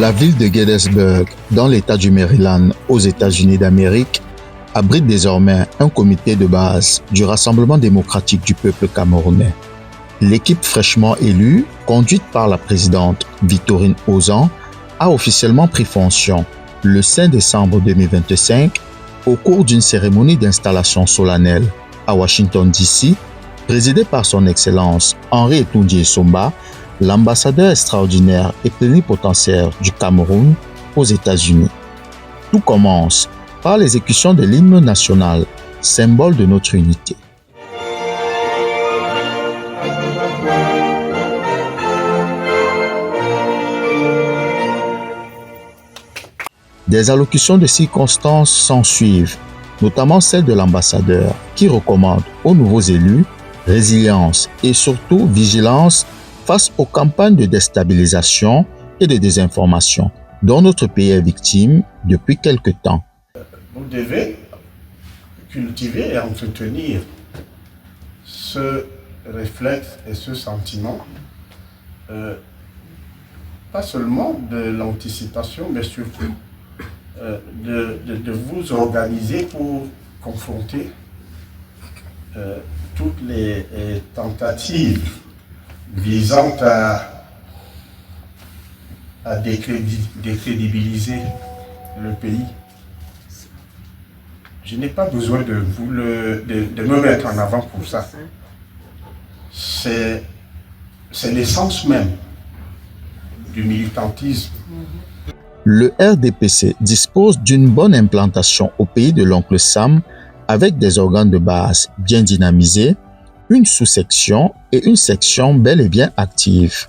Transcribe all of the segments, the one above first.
La ville de Gettysburg, dans l'État du Maryland, aux États-Unis d'Amérique, abrite désormais un comité de base du Rassemblement démocratique du peuple camerounais. L'équipe fraîchement élue, conduite par la présidente Victorine Ozan, a officiellement pris fonction le 5 décembre 2025 au cours d'une cérémonie d'installation solennelle à Washington DC, présidée par son Excellence Henri Etunji Essomba, l'ambassadeur extraordinaire et plénipotentiaire du Cameroun aux États-Unis. Tout commence par l'exécution de l'hymne national, symbole de notre unité. Des allocutions de circonstances s'ensuivent, notamment celle de l'ambassadeur qui recommande aux nouveaux élus résilience et surtout vigilance face aux campagnes de déstabilisation et de désinformation dont notre pays est victime depuis quelque temps. Vous devez cultiver et entretenir ce réflexe et ce sentiment, pas seulement de l'anticipation, mais surtout de vous organiser pour confronter toutes les tentatives visant à décrédibiliser le pays. Je n'ai pas besoin de me mettre en avant pour ça. C'est l'essence même du militantisme. Le RDPC dispose d'une bonne implantation au pays de l'oncle Sam avec des organes de base bien dynamisés, une sous-section et une section bel et bien active.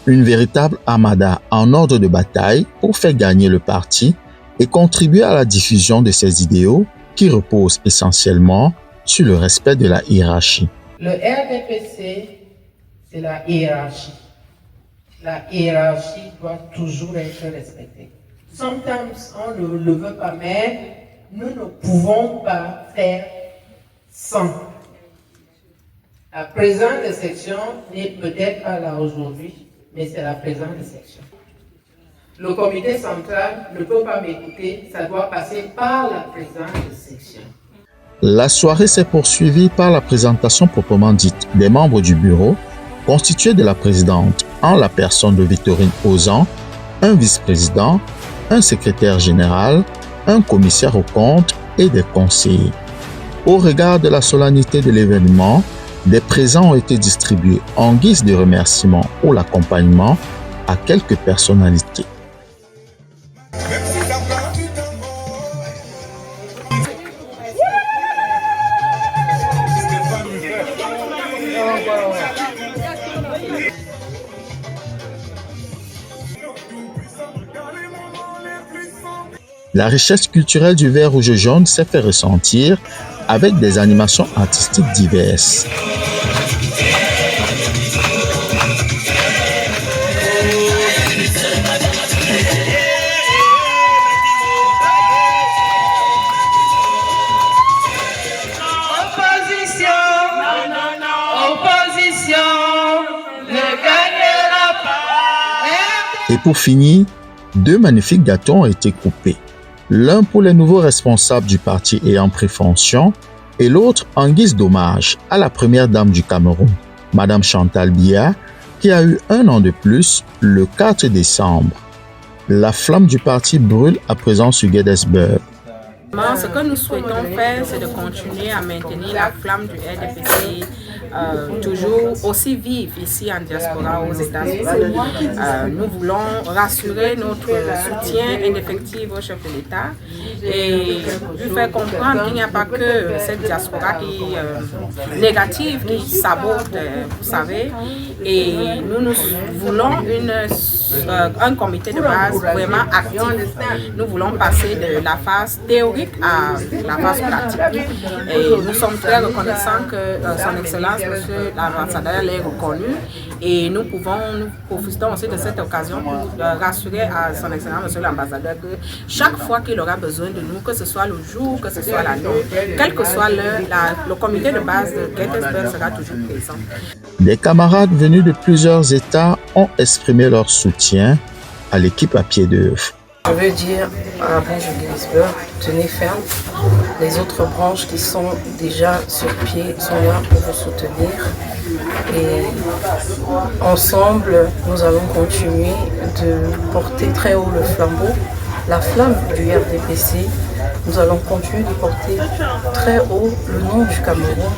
Une véritable armada en ordre de bataille pour faire gagner le parti et contribuer à la diffusion de ses idéaux qui reposent essentiellement sur le respect de la hiérarchie. Le RDPC, c'est la hiérarchie. La hiérarchie doit toujours être respectée. Sometimes on ne le veut pas, mais nous ne pouvons pas faire sans. La présidente de section n'est peut-être pas là aujourd'hui, mais c'est la présidente de section. Le comité central ne peut pas m'écouter, ça doit passer par la présidente de section. La soirée s'est poursuivie par la présentation proprement dite des membres du bureau, constitué de la présidente en la personne de Victorine Ozan, un vice-président, un secrétaire général, un commissaire aux comptes et des conseillers. Au regard de la solennité de l'événement, des présents ont été distribués en guise de remerciement ou l'accompagnement à quelques personnalités. La richesse culturelle du vert rouge jaune s'est fait ressentir avec des animations artistiques diverses. Et pour finir, deux magnifiques gâteaux ont été coupés. L'un pour les nouveaux responsables du parti ayant pris fonction et l'autre en guise d'hommage à la première dame du Cameroun, Madame Chantal Biya, qui a eu un an de plus le 4 décembre. La flamme du parti brûle à présent sur Gettysburg. Ce que nous souhaitons faire, c'est de continuer à maintenir la flamme du RDPC toujours aussi vive ici en diaspora aux États-Unis. Nous voulons rassurer notre soutien indéfectible au chef de l'État et lui faire comprendre qu'il n'y a pas que cette diaspora négative qui sabote, vous savez. Et nous voulons un comité de base vraiment actif. Nous voulons passer de la phase théorique à la phase pratique. Et nous sommes très reconnaissants que son Excellence, Monsieur l'ambassadeur, l'ait reconnu. Et nous profitons aussi de cette occasion pour rassurer à son Excellence, Monsieur l'ambassadeur, que chaque fois qu'il aura besoin de nous, que ce soit le jour, que ce soit la nuit, quelle que soit l'heure, le comité de base de Gettysburg sera toujours présent. Des camarades venus de plusieurs États ont exprimé leur soutien à l'équipe à pied d'œuvre. Je veux dire à la branche de Gettysburg, tenez ferme. Les autres branches qui sont déjà sur pied sont là pour vous soutenir. Et ensemble, nous allons continuer de porter très haut le flambeau, la flamme du RDPC. Nous allons continuer de porter très haut le nom du Cameroun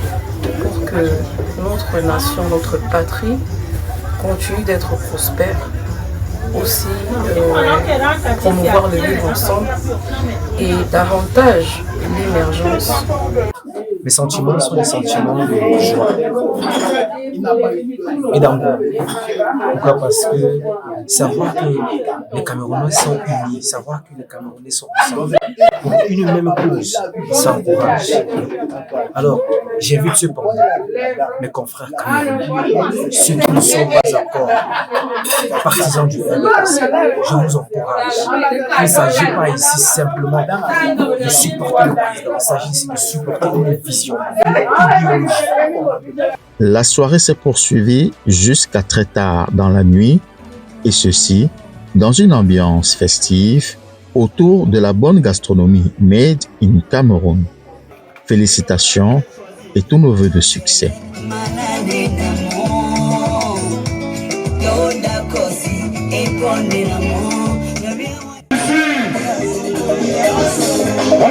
pour que notre nation, notre patrie continue d'être prospère. Aussi promouvoir le vivre ensemble et davantage l'émergence. Mes sentiments sont des sentiments de joie et d'amour. Pourquoi? Parce que savoir que les Camerounais sont unis, savoir que les Camerounais sont ensemble pour une même cause, s'encourage. Alors, j'invite cependant mes confrères camerounais, ceux qui ne sont pas encore partisans du RDPC, je vous encourage. Il ne s'agit pas ici simplement de supporter le président, il s'agit ici de supporter une vision, une idéologie. La soirée s'est poursuivie jusqu'à très tard dans la nuit, et ceci dans une ambiance festive autour de la bonne gastronomie made in Cameroun. Félicitations et tous nos vœux de succès. On